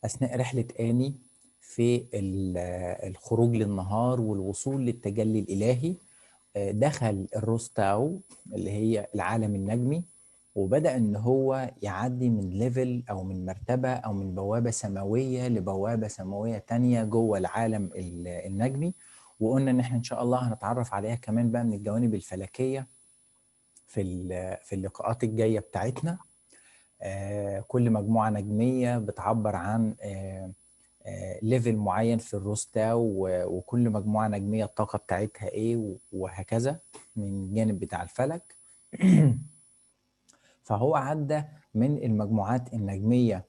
أثناء رحلة آني في الخروج للنهار والوصول للتجلي الإلهي. دخل الروستاو اللي هي العالم النجمي، وبدأ إن هو يعدي من ليفل أو من مرتبة أو من بوابة سماوية لبوابة سماوية تانية جوه العالم النجمي. وقلنا إن إحنا إن شاء الله هنتعرف عليها كمان بقى من الجوانب الفلكية في اللقاءات الجاية بتاعتنا. كل مجموعة نجمية بتعبر عن ليفل معين في الروستا، وكل مجموعة نجمية الطاقة بتاعتها ايه وهكذا من الجانب بتاع الفلك. فهو عدى من المجموعات النجمية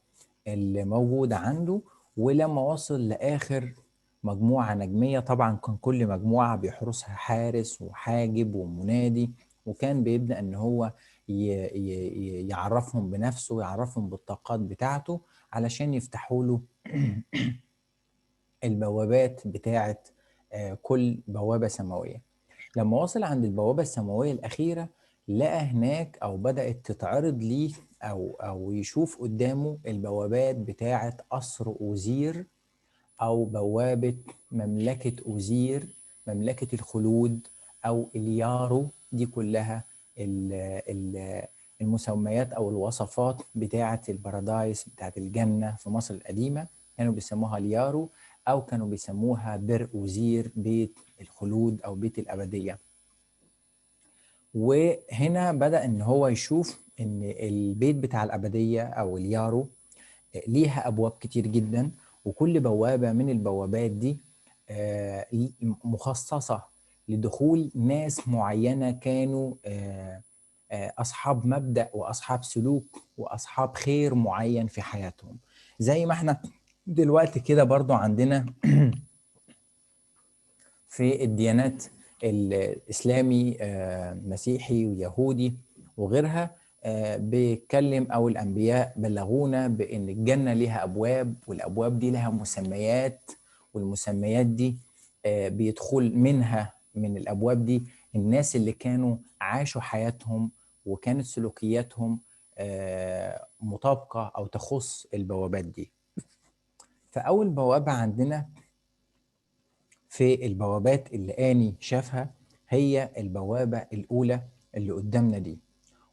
اللي موجودة عنده، ولما وصل لآخر مجموعة نجمية طبعا كان كل مجموعة بيحرسها حارس وحاجب ومنادي، وكان بيبدأ ان هو يعرفهم بنفسه ويعرفهم بالطاقات بتاعته علشان يفتحوا له البوابات بتاعة كل بوابة سماوية. لما وصل عند البوابة السماوية الأخيرة لقى هناك أو بدأت تتعرض ليه أو يشوف قدامه البوابات بتاعة قصر أوزير، أو بوابة مملكة أوزير، مملكة الخلود، أو اليارو. دي كلها المسميات أو الوصفات بتاعة البارادايس بتاعة الجنة في مصر القديمة. كانوا بيسموها اليارو، أو كانوا بيسموها بر أوزير، بيت الخلود أو بيت الأبدية. وهنا بدأ إن هو يشوف إن البيت بتاع الأبدية أو اليارو ليها أبواب كتير جدا، وكل بوابة من البوابات دي مخصصة لدخول ناس معينة كانوا أصحاب مبدأ وأصحاب سلوك وأصحاب خير معين في حياتهم. زي ما احنا دلوقتي كده برضو عندنا في الديانات الإسلامي، مسيحي ويهودي وغيرها، بيتكلم أو الأنبياء بلغونا بأن الجنة لها أبواب، والأبواب دي لها مسميات، والمسميات دي بيدخل منها من الأبواب دي الناس اللي كانوا عاشوا حياتهم وكانت سلوكياتهم مطابقة أو تخص البوابات دي. فأول بوابة عندنا في البوابات اللي آني شافها هي البوابة الأولى اللي قدامنا دي.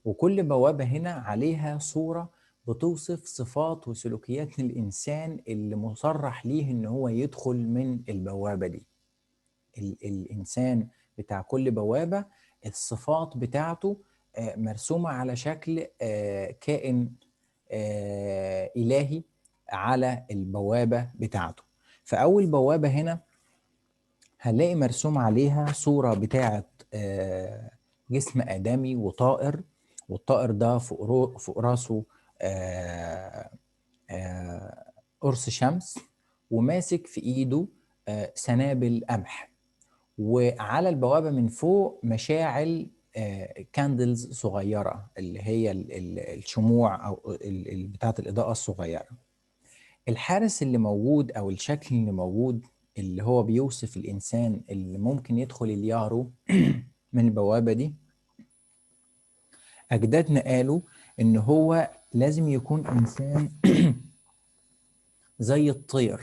وكل بوابة هنا عليها صورة بتوصف صفات وسلوكيات الإنسان اللي مصرح ليه إن هو يدخل من البوابة دي. الإنسان بتاع كل بوابة الصفات بتاعته مرسومة على شكل كائن إلهي على البوابة بتاعته. فأول بوابة هنا هنلاقي مرسوم عليها صورة بتاعة جسم آدمي وطائر، والطائر ده فوق راسه قرص شمس، وماسك في إيده سنابل قمح. وعلى البوابة من فوق مشاعل كاندلز صغيرة، اللي هي الشموع أو بتاعة الإضاءة الصغيرة. الحارس اللي موجود أو الشكل اللي موجود اللي هو بيوصف الإنسان اللي ممكن يدخل اليارو من البوابة دي، أجدادنا قالوا إن هو لازم يكون إنسان زي الطير.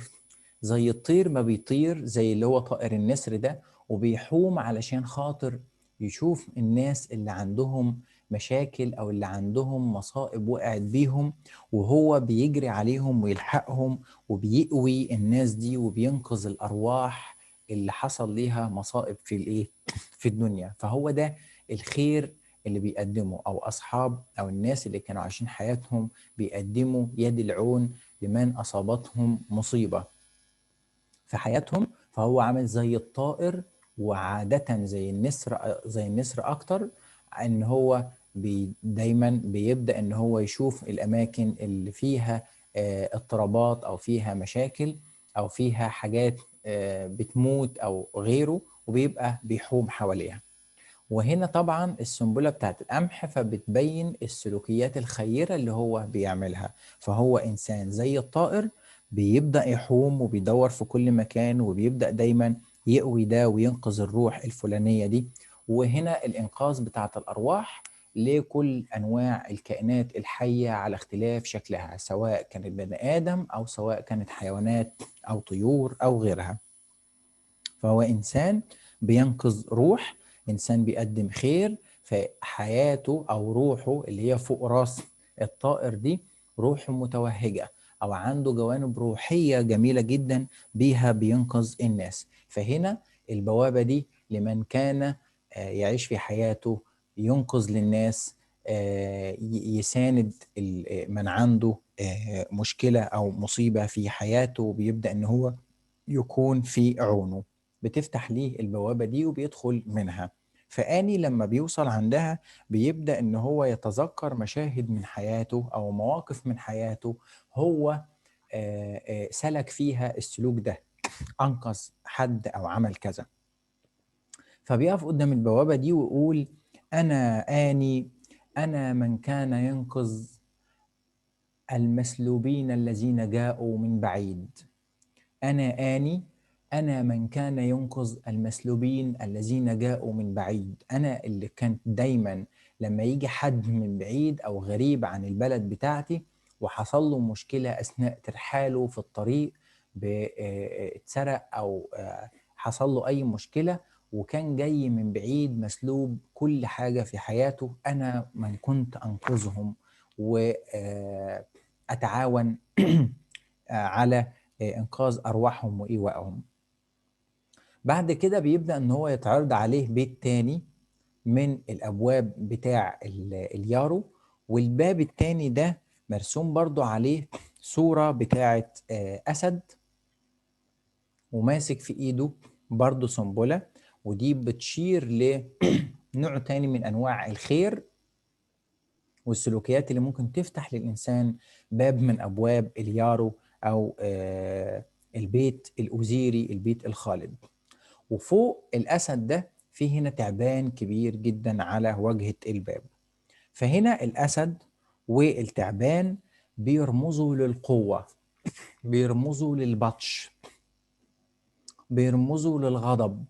زي الطير ما بيطير، زي اللي هو طائر النسر ده، وبيحوم علشان خاطر يشوف الناس اللي عندهم مشاكل أو اللي عندهم مصائب وقعت بيهم، وهو بيجري عليهم ويلحقهم وبيقوي الناس دي وبينقذ الأرواح اللي حصل ليها مصائب في الإيه؟ في الدنيا. فهو ده الخير اللي بيقدمه، أو أصحاب أو الناس اللي كانوا عايشين حياتهم بيقدموا يد العون لمن أصابتهم مصيبة في حياتهم. فهو عامل زي الطائر، وعادة زي النسر، زي النسر أكتر، إن هو دايما بيبدأ إن هو يشوف الأماكن اللي فيها اضطرابات أو فيها مشاكل أو فيها حاجات بتموت أو غيره، وبيبقى بيحوم حواليها. وهنا طبعا السنبلة بتاعت القمح فبتبين السلوكيات الخيرة اللي هو بيعملها. فهو إنسان زي الطائر بيبدأ يحوم وبيدور في كل مكان، وبيبدأ دايما يقوي ده وينقذ الروح الفلانية دي. وهنا الإنقاذ بتاعت الأرواح لكل أنواع الكائنات الحية على اختلاف شكلها، سواء كانت بني آدم أو سواء كانت حيوانات أو طيور أو غيرها. فهو إنسان بينقذ روح، إنسان بيقدم خير، فحياته أو روحه اللي هي فوق راس الطائر دي روح متوهجة، أو عنده جوانب روحية جميلة جدا بيها بينقذ الناس. فهنا البوابة دي لمن كان يعيش في حياته ينقذ للناس، يساند من عنده مشكلة أو مصيبة في حياته، بيبدأ إن هو يكون في عونه، بتفتح ليه البوابة دي وبيدخل منها. فآني لما بيوصل عندها بيبدأ إن هو يتذكر مشاهد من حياته أو مواقف من حياته، هو سلك فيها السلوك ده، أنقذ حد أو عمل كذا. فبيقف قدام البوابة دي ويقول: أنا آني، أنا من كان ينقذ المسلوبين الذين جاءوا من بعيد. أنا آني، أنا من كان ينقذ المسلوبين الذين جاءوا من بعيد. أنا اللي كانت دايما لما يجي حد من بعيد أو غريب عن البلد بتاعتي وحصل له مشكلة أثناء ترحاله في الطريق، اتسرق أو حصل له أي مشكلة وكان جاي من بعيد مسلوب كل حاجة في حياته، أنا من كنت أنقذهم وأتعاون على إنقاذ أرواحهم وإيوائهم. بعد كده بيبدأ إن هو يتعرض عليه بيت تاني من الأبواب بتاع اليارو، والباب التاني ده مرسوم برضو عليه صورة بتاعة أسد وماسك في إيده برضو سنبلة، ودي بتشير لنوع تاني من أنواع الخير والسلوكيات اللي ممكن تفتح للإنسان باب من أبواب اليارو أو البيت الأوزيري، البيت الخالد. وفوق الأسد ده في هنا تعبان كبير جدا على واجهة الباب. فهنا الأسد والتعبان بيرمزوا للقوة، بيرمزوا للبطش، بيرمزوا للغضب،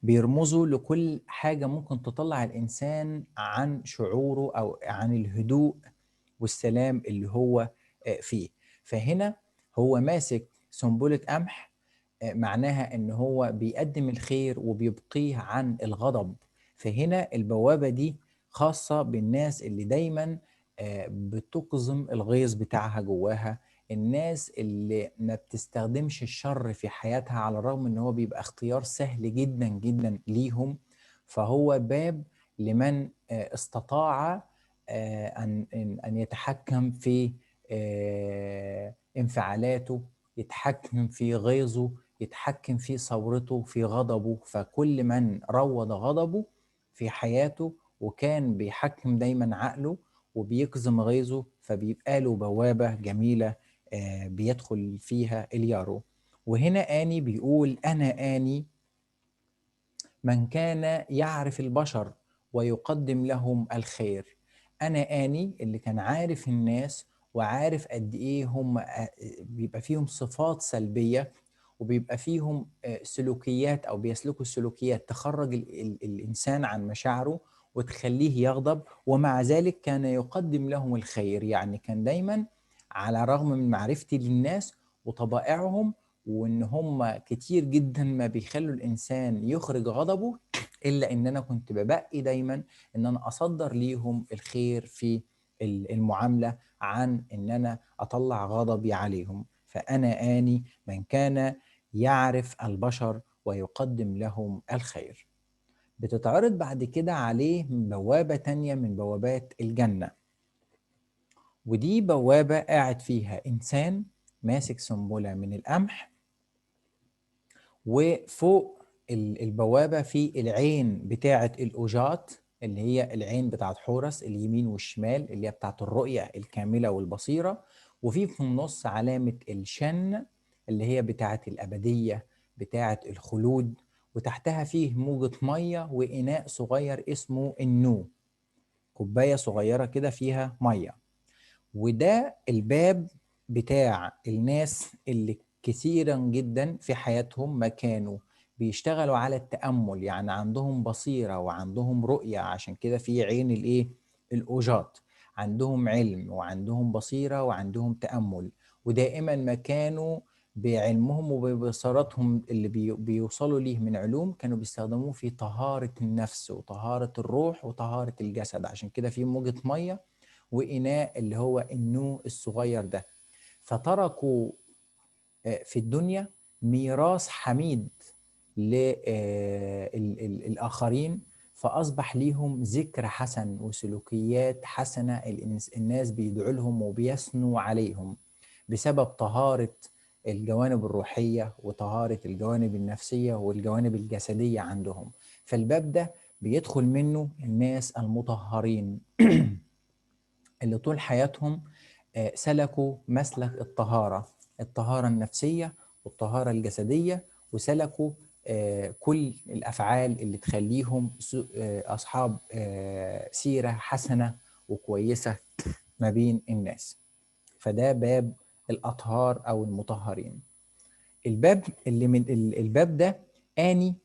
بيرمزوا لكل حاجة ممكن تطلع الإنسان عن شعوره أو عن الهدوء والسلام اللي هو فيه. فهنا هو ماسك سنبلة قمح، معناها ان هو بيقدم الخير وبيبقيه عن الغضب. فهنا البوابة دي خاصة بالناس اللي دايما بتقزم الغيظ بتاعها جواها، الناس اللي ما بتستخدمش الشر في حياتها على الرغم ان هو بيبقى اختيار سهل جدا جدا ليهم. فهو باب لمن استطاع أن يتحكم في انفعالاته، يتحكم في غيظه، يتحكم في ثورته، في غضبه. فكل من روض غضبه في حياته وكان بيحكم دايما عقله وبيكظم غيظه، فبيبقى له بوابة جميلة بيدخل فيها اليارو. وهنا آني بيقول: أنا آني من كان يعرف البشر ويقدم لهم الخير. أنا آني اللي كان عارف الناس وعارف قد إيه هم بيبقى فيهم صفات سلبية وبيبقى فيهم سلوكيات أو بيسلكوا السلوكيات تخرج الإنسان عن مشاعره وتخليه يغضب، ومع ذلك كان يقدم لهم الخير. يعني كان دايما على الرغم من معرفتي للناس وطبائعهم وان هم كتير جدا ما بيخلوا الانسان يخرج غضبه، الا ان انا كنت ببقي دايما ان انا اصدر ليهم الخير في المعامله عن ان انا اطلع غضبي عليهم. فانا اني من كان يعرف البشر ويقدم لهم الخير. بتتعرض بعد كده عليه بوابه تانية من بوابات الجنه، ودي بوابه قاعد فيها انسان ماسك سنبله من القمح، وفوق البوابة في العين بتاعة الأوجات اللي هي العين بتاعة حورس اليمين والشمال اللي هي بتاعة الرؤية الكاملة والبصيرة، وفي النص علامة الشن اللي هي بتاعة الأبدية بتاعة الخلود، وتحتها فيه موجة مية وإناء صغير اسمه النو، كوباية صغيرة كده فيها مية. وده الباب بتاع الناس اللي كثيرا جدا في حياتهم ما كانوا بيشتغلوا على التأمل، يعني عندهم بصيرة وعندهم رؤية، عشان كده في عين الايه الأوجات، عندهم علم وعندهم بصيرة وعندهم تأمل، ودائما ما كانوا بعلمهم وببصارتهم اللي بيوصلوا ليه من علوم كانوا بيستخدموه في طهارة النفس وطهارة الروح وطهارة الجسد. عشان كده في موجة مية وإناء اللي هو النوء الصغير ده. فتركوا في الدنيا ميراث حميد للآخرين، فأصبح ليهم ذكر حسن وسلوكيات حسنة الناس بيدعوا لهم وبيثنوا عليهم بسبب طهارة الجوانب الروحية وطهارة الجوانب النفسية والجوانب الجسدية عندهم. فالباب ده بيدخل منه الناس المطهرين اللي طول حياتهم سلكوا مسلك الطهارة النفسية والطهارة الجسدية، وسلكوا كل الأفعال اللي تخليهم أصحاب سيرة حسنة وكويسة ما بين الناس. فده باب الأطهار أو المطهرين. الباب اللي من الباب ده آني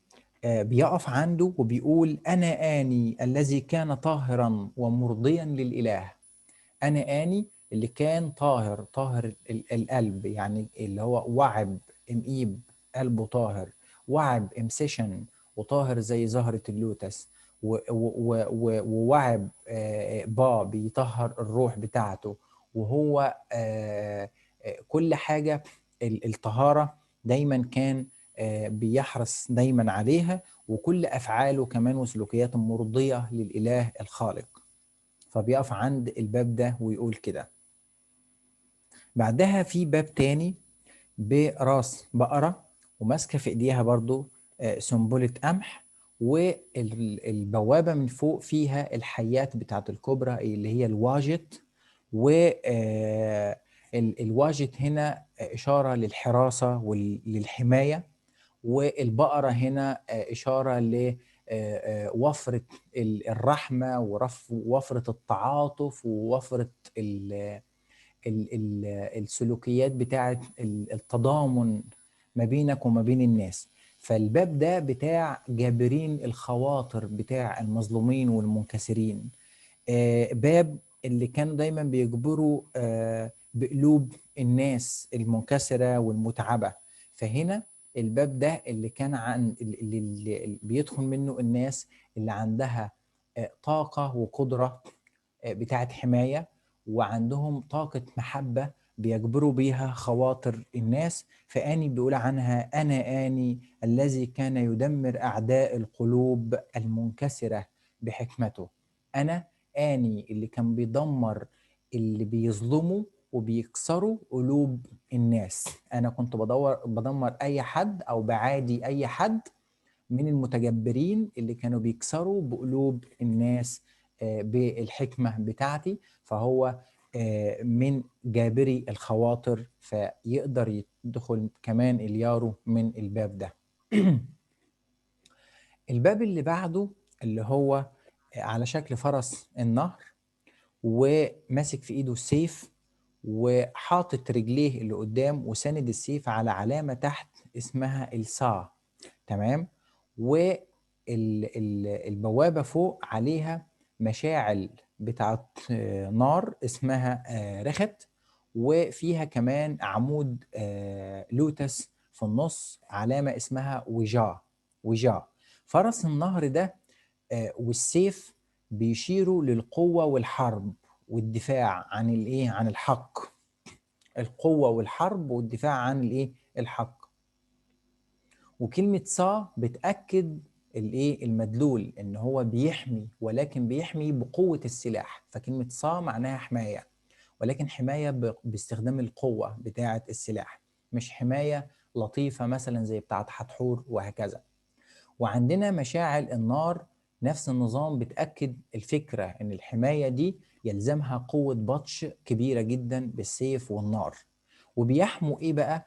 بيقف عنده وبيقول: أنا آني الذي كان طاهرا ومرضيا للإله. أنا آني اللي كان طاهر القلب، يعني اللي هو وعب إمئيب، قلبه طاهر، وعب إمسيشن وطاهر زي زهرة اللوتس، ووعب با بيطهر الروح بتاعته. وهو كل حاجة الطهارة دايما كان بيحرص دايما عليها، وكل أفعاله كمان وسلوكياته مرضية للإله الخالق. فبيقف عند الباب ده ويقول كده. بعدها في باب تاني براس بقرة وماسكة في ايديها برضو سنبلة قمح، والبوابة من فوق فيها الحيات بتاعت الكبرى اللي هي الواجت. والواجت هنا إشارة للحراسة وللحماية، والبقرة هنا إشارة لوفرة الرحمة ووفرة التعاطف ووفرة السلوكيات بتاعة التضامن ما بينك وما بين الناس. فالباب ده بتاع جابرين الخواطر بتاع المظلومين والمنكسرين، باب اللي كانوا دايما بيجبروا بقلوب الناس المنكسرة والمتعبة. فهنا الباب ده اللي كان عن اللي بيدخل منه الناس اللي عندها طاقة وقدرة بتاعت حماية، وعندهم طاقة محبة بيجبروا بيها خواطر الناس. فآني بيقول عنها: أنا آني الذي كان يدمر أعداء القلوب المنكسرة بحكمته. أنا آني اللي كان بيدمر اللي بيظلموا وبيكسروا قلوب الناس. أنا كنت بدمر أي حد أو بعادي أي حد من المتجبرين اللي كانوا بيكسروا بقلوب الناس بالحكمة بتاعتي. فهو من جابري الخواطر، فيقدر يدخل كمان اليارو من الباب ده. الباب اللي بعده اللي هو على شكل فرس النهر، وماسك في ايده السيف، وحاطط رجليه اللي قدام وساند السيف على علامة تحت اسمها الساعة. تمام. والبوابة فوق عليها مشاعل بتاعت نار اسمها رخت، وفيها كمان عمود لوتس في النص علامة اسمها وجا. فرس النهر ده والسيف بيشيروا للقوة والحرب والدفاع عن الايه، عن الحق. القوة والحرب والدفاع عن الايه، الحق. وكلمة صا بتأكد الايه، المدلول ان هو بيحمي، ولكن بيحمي بقوة السلاح. فكلمة صا معناها حماية، ولكن حماية باستخدام القوة بتاعة السلاح، مش حماية لطيفة مثلا زي بتاعة حتحور وهكذا. وعندنا مشاعل النار نفس النظام، بتأكد الفكرة ان الحماية دي يلزمها قوة بطش كبيرة جدا بالسيف والنار. وبيحموا ايه بقى؟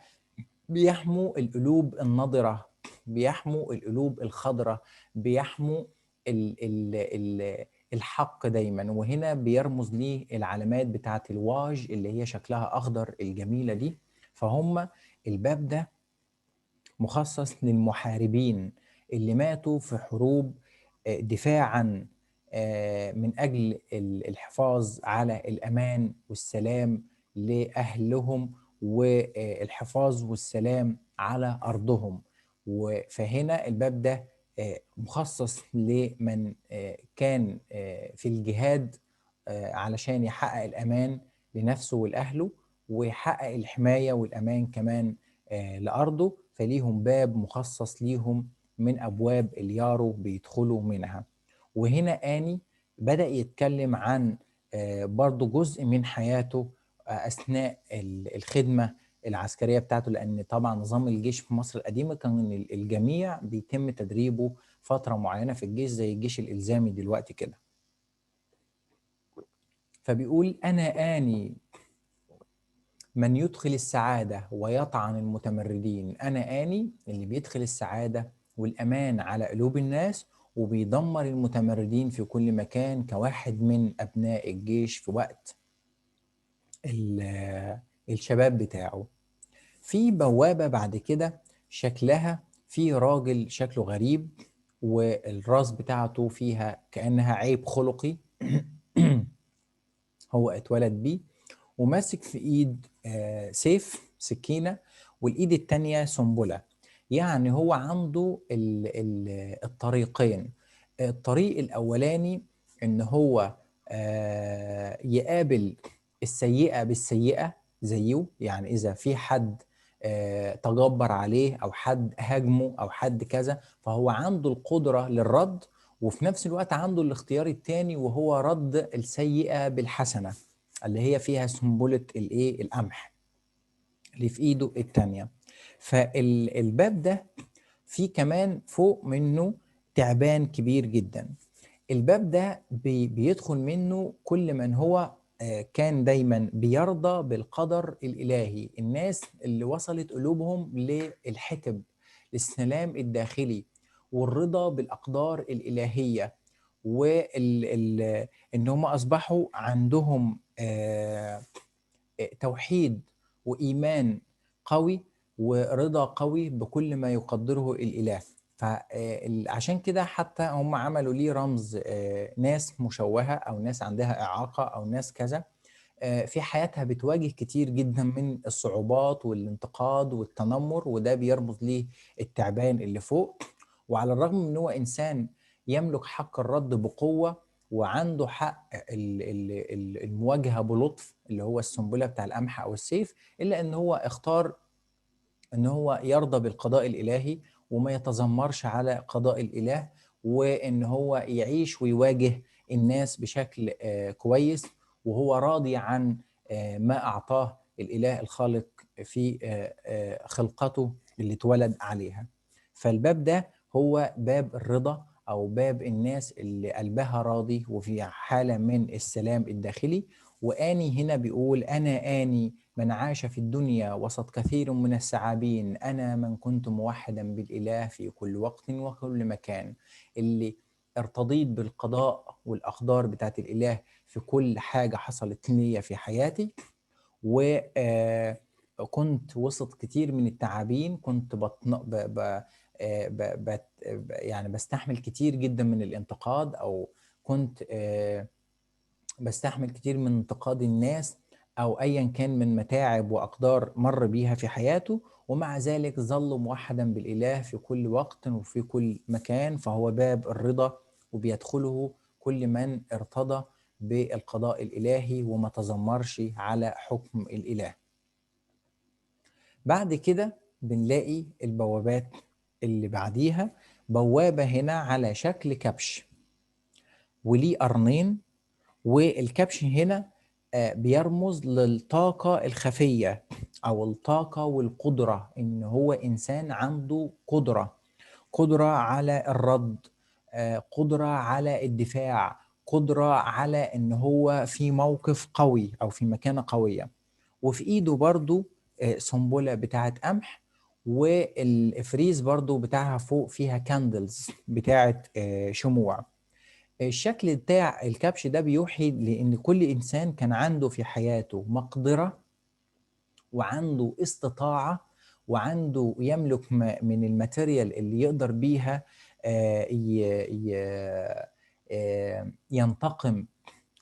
بيحموا القلوب النضرة، بيحموا القلوب الخضرة، بيحموا ال ال ال الحق دايما. وهنا بيرمز ليه العلامات بتاعت الواج اللي هي شكلها أخضر الجميلة دي. فهم الباب ده مخصص للمحاربين اللي ماتوا في حروب دفاعا من أجل الحفاظ على الأمان والسلام لأهلهم، والحفاظ والسلام على أرضهم. فهنا الباب ده مخصص لمن كان في الجهاد علشان يحقق الأمان لنفسه ولأهله، ويحقق الحماية والأمان كمان لأرضه. فليهم باب مخصص ليهم من أبواب اليارو بيدخلوا منها. وهنا آني بدأ يتكلم عن برضو جزء من حياته أثناء الخدمة العسكرية بتاعته، لأن طبعا نظام الجيش في مصر القديمة كان الجميع بيتم تدريبه فترة معينة في الجيش زي الجيش الإلزامي دلوقتي كده. فبيقول أنا آني من يدخل السعادة ويطعن المتمردين. أنا آني اللي بيدخل السعادة والأمان على قلوب الناس وبيدمر المتمردين في كل مكان، كواحد من أبناء الجيش في وقت الشباب بتاعه. في بوابة بعد كده شكلها في راجل شكله غريب، والراس بتاعته فيها كأنها عيب خلقي هو اتولد بيه، وماسك في ايد سيف سكينة، والايد التانية سنبلة. يعني هو عنده الطريقين. الطريق الاولاني ان هو يقابل السيئة بالسيئة زيه، يعني اذا في حد تجبر عليه او حد هاجمه او حد كذا، فهو عنده القدرة للرد، وفي نفس الوقت عنده الاختيار التاني وهو رد السيئة بالحسنة اللي هي فيها سنبلة الايه القمح اللي في ايده التانية. فالباب ده فيه كمان فوق منه تعبان كبير جدا. الباب ده بيدخل منه كل من هو كان دايما بيرضى بالقدر الإلهي، الناس اللي وصلت قلوبهم للحتب، للسلام الداخلي والرضا بالأقدار الإلهية، وإن هم أصبحوا عندهم توحيد وإيمان قوي ورضا قوي بكل ما يقدره الإله. فعشان كده حتى هم عملوا ليه رمز ناس مشوهة أو ناس عندها إعاقة أو ناس كذا في حياتها بتواجه كتير جدا من الصعوبات والانتقاد والتنمر، وده بيرمز ليه التعبان اللي فوق. وعلى الرغم من هو إنسان يملك حق الرد بقوة وعنده حق المواجهة بلطف اللي هو السنبلة بتاع القمح أو السيف، إلا أن هو اختار ان هو يرضى بالقضاء الالهي وما يتذمرش على قضاء الاله، وان هو يعيش ويواجه الناس بشكل كويس، وهو راضي عن ما اعطاه الاله الخالق في خلقته اللي اتولد عليها. فالباب ده هو باب الرضا او باب الناس اللي قلبها راضي وفي حالة من السلام الداخلي. وآني هنا بيقول أنا آني من عاش في الدنيا وسط كثير من الثعابين، أنا من كنت موحدا بالإله في كل وقت وكل مكان، اللي ارتضيت بالقضاء والأقدار بتاعت الإله في كل حاجة حصلت لي في حياتي، وكنت وسط كتير من التعابين، كنت يعني بستحمل كتير جدا من الانتقاد، أو كنت بستحمل كتير من انتقاد الناس أو أيا كان من متاعب وأقدار مر بيها في حياته، ومع ذلك ظل موحدا بالإله في كل وقت وفي كل مكان. فهو باب الرضا وبيدخله كل من ارتضى بالقضاء الإلهي وما تذمرش على حكم الإله. بعد كده بنلاقي البوابات اللي بعديها، بوابة هنا على شكل كبش وليه قرنين، والكبش هنا بيرمز للطاقة الخفية أو الطاقة والقدرة، إن هو إنسان عنده قدرة على الرد، قدرة على الدفاع، قدرة على إن هو في موقف قوي أو في مكانة قوية. وفي إيده برضو سنبلة بتاعت قمح، والإفريز برضو بتاعها فوق فيها كاندلز بتاعت شموع. الشكل بتاع الكبش ده بيوحي لأن كل إنسان كان عنده في حياته مقدرة وعنده استطاعة وعنده يملك من الماتيريال اللي يقدر بيها ينتقم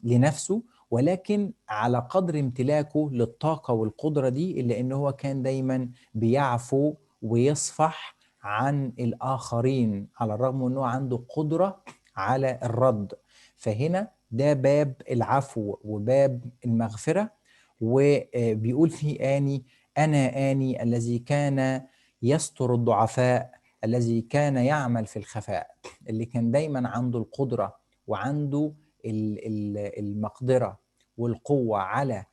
لنفسه، ولكن على قدر امتلاكه للطاقة والقدرة دي، إلا إن هو كان دايما بيعفو ويصفح عن الآخرين، على الرغم أنه عنده قدرة على الرد. فهنا ده باب العفو وباب المغفرة. وبيقول فيه آني: أنا آني الذي كان يستر الضعفاء، الذي كان يعمل في الخفاء، اللي كان دايما عنده القدرة وعنده المقدرة والقوة على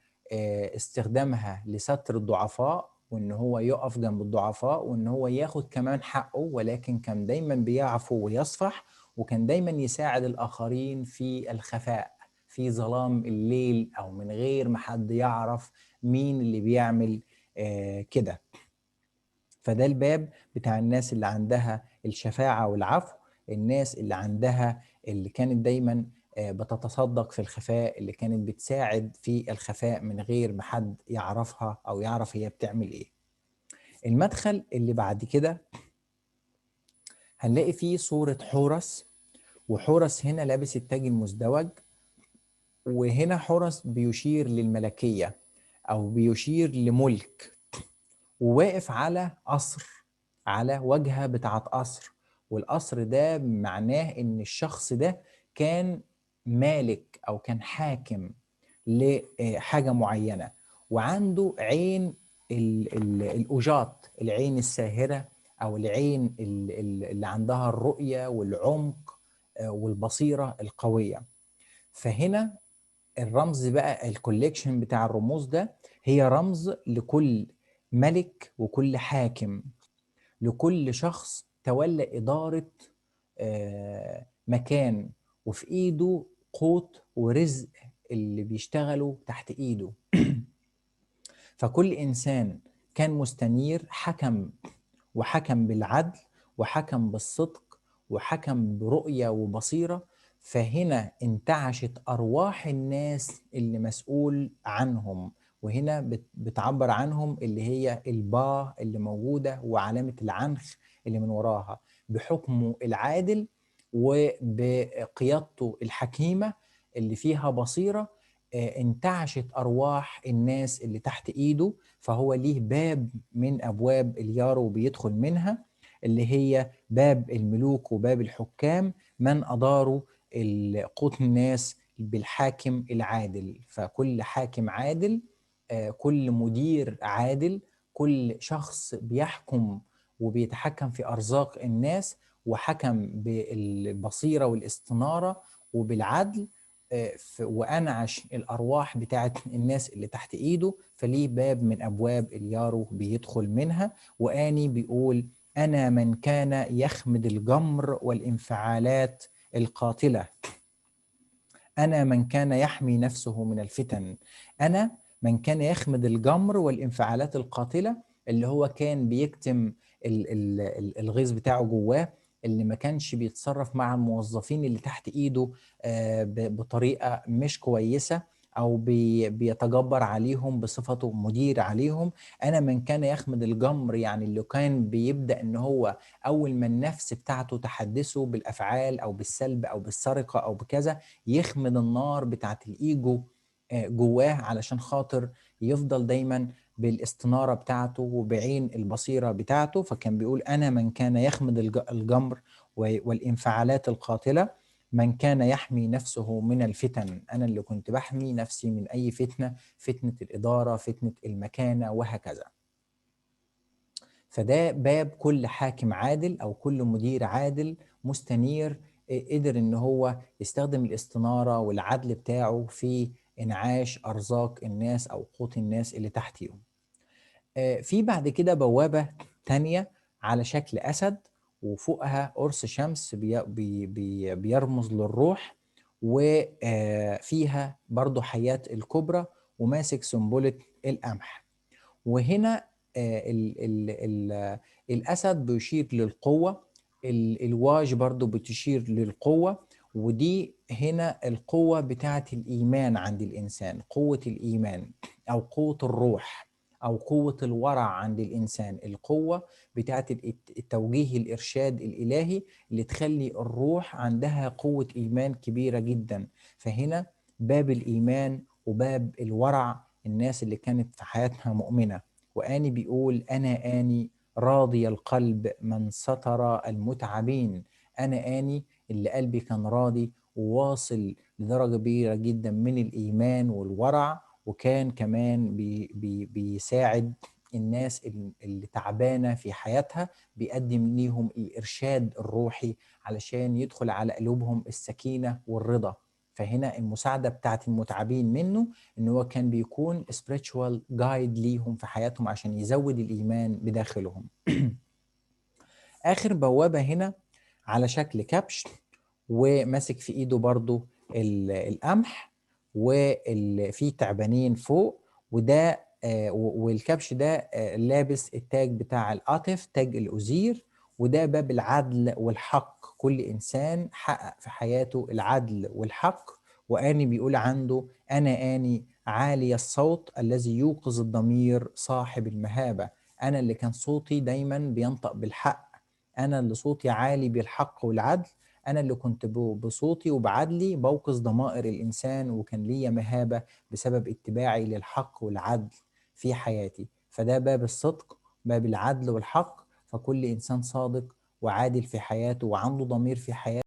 استخدامها لستر الضعفاء، وان هو يقف جنب الضعفاء، وان هو ياخد كمان حقه، ولكن كان دايما بيعفو ويصفح، وكان دايما يساعد الآخرين في الخفاء، في ظلام الليل، او من غير ما حد يعرف مين اللي بيعمل كده. فده الباب بتاع الناس اللي عندها الشفاعة والعفو، الناس اللي عندها، اللي كانت دايما بتتصدق في الخفاء، اللي كانت بتساعد في الخفاء من غير ما حد يعرفها أو يعرف هي بتعمل إيه. المدخل اللي بعد كده هنلاقي فيه صورة حورس، وحورس هنا لابس التاج المزدوج، وهنا حورس بيشير للملكية أو بيشير لملك، وواقف على قصر، على واجهة بتاعت قصر. والقصر ده معناه ان الشخص ده كان مالك او كان حاكم لحاجة معينة، وعنده عين الأجاط، العين الساهرة، او العين اللي عندها الرؤية والعمق والبصيرة القوية. فهنا الرمز بقى، الكوليكشن بتاع الرموز ده هي رمز لكل ملك وكل حاكم، لكل شخص تولى إدارة مكان، وفي إيده قوت ورزق اللي بيشتغلوا تحت إيده. فكل إنسان كان مستنير حكم، وحكم بالعدل، وحكم بالصدق، وحكم برؤية وبصيرة. فهنا انتعشت أرواح الناس اللي مسؤول عنهم، وهنا بتعبر عنهم اللي هي الباء اللي موجودة وعلامة العنخ اللي من وراها، بحكمه العادل وبقيادته الحكيمة اللي فيها بصيرة. انتعشت أرواح الناس اللي تحت إيده، فهو ليه باب من أبواب اليارو بيدخل منها، اللي هي باب الملوك وباب الحكام، من أداروا قوت الناس بالحاكم العادل. فكل حاكم عادل، كل مدير عادل، كل شخص بيحكم وبيتحكم في أرزاق الناس، وحكم بالبصيرة والاستنارة وبالعدل، وأنعش الأرواح بتاعت الناس اللي تحت إيده، فليه باب من أبواب اليارو بيدخل منها. وآني بيقول: أنا من كان يخمد الجمر والانفعالات القاتلة، أنا من كان يحمي نفسه من الفتن. أنا من كان يخمد الجمر والانفعالات القاتلة، اللي هو كان بيكتم الغيظ بتاعه جواه، اللي ما كانش بيتصرف مع الموظفين اللي تحت إيده بطريقة مش كويسة، أو بيتجبر عليهم بصفته مدير عليهم. أنا من كان يخمد الجمر، يعني اللي كان بيبدأ إن هو أول ما النفس بتاعته تحدثه بالأفعال أو بالسلب أو بالسرقة أو بكذا، يخمد النار بتاعت الإيجو جواه، علشان خاطر يفضل دايما بالاستنارة بتاعته وبعين البصيرة بتاعته. فكان بيقول: أنا من كان يخمد الجمر والانفعالات القاتلة، من كان يحمي نفسه من الفتن. أنا اللي كنت بحمي نفسي من أي فتنة، فتنة الإدارة، فتنة المكانة، وهكذا. فده باب كل حاكم عادل أو كل مدير عادل مستنير، قدر إن هو يستخدم الاستنارة والعدل بتاعه في إنعاش أرزاق الناس أو قوت الناس اللي تحتيهم. في بعد كده بوابة تانية على شكل أسد، وفوقها قرص شمس بيرمز للروح، وفيها برضو حياة الكبرى، وماسك سنبلة القمح. وهنا ال ال ال الأسد بيشير للقوة، الواج برضو بتشير للقوة، ودي هنا القوة بتاعت الإيمان عند الإنسان، قوة الإيمان أو قوة الروح أو قوة الورع عند الإنسان، القوة بتاعة التوجيه الإرشاد الإلهي اللي تخلي الروح عندها قوة إيمان كبيرة جدا. فهنا باب الإيمان وباب الورع، الناس اللي كانت في حياتها مؤمنة. وآني بيقول أنا آني راضي القلب من ستر المتعبين. أنا آني اللي قلبي كان راضي وواصل لدرجة كبيرة جدا من الإيمان والورع، وكان كمان بيساعد الناس اللي تعبانة في حياتها، بيقدم ليهم الإرشاد الروحي علشان يدخل على قلوبهم السكينة والرضا. فهنا المساعدة بتاعت المتعبين منه إن هو كان بيكون spiritual guide ليهم في حياتهم عشان يزود الإيمان بداخلهم. آخر بوابة هنا على شكل كبش، وماسك في إيده برضو القمح، وفي تعبانين فوق، وده والكبش ده لابس التاج بتاع العاطف، تاج الأزير. وده باب العدل والحق، كل إنسان حقق في حياته العدل والحق. وآني بيقول عنده أنا آني عالي الصوت الذي يوقظ الضمير صاحب المهابة. أنا اللي كان صوتي دايما بينطق بالحق، أنا اللي صوتي عالي بالحق والعدل، أنا اللي كنت بصوتي وبعدلي بوقظ ضمائر الإنسان، وكان ليا مهابة بسبب اتباعي للحق والعدل في حياتي. فده باب الصدق، باب العدل والحق. فكل إنسان صادق وعادل في حياته وعنده ضمير في حياته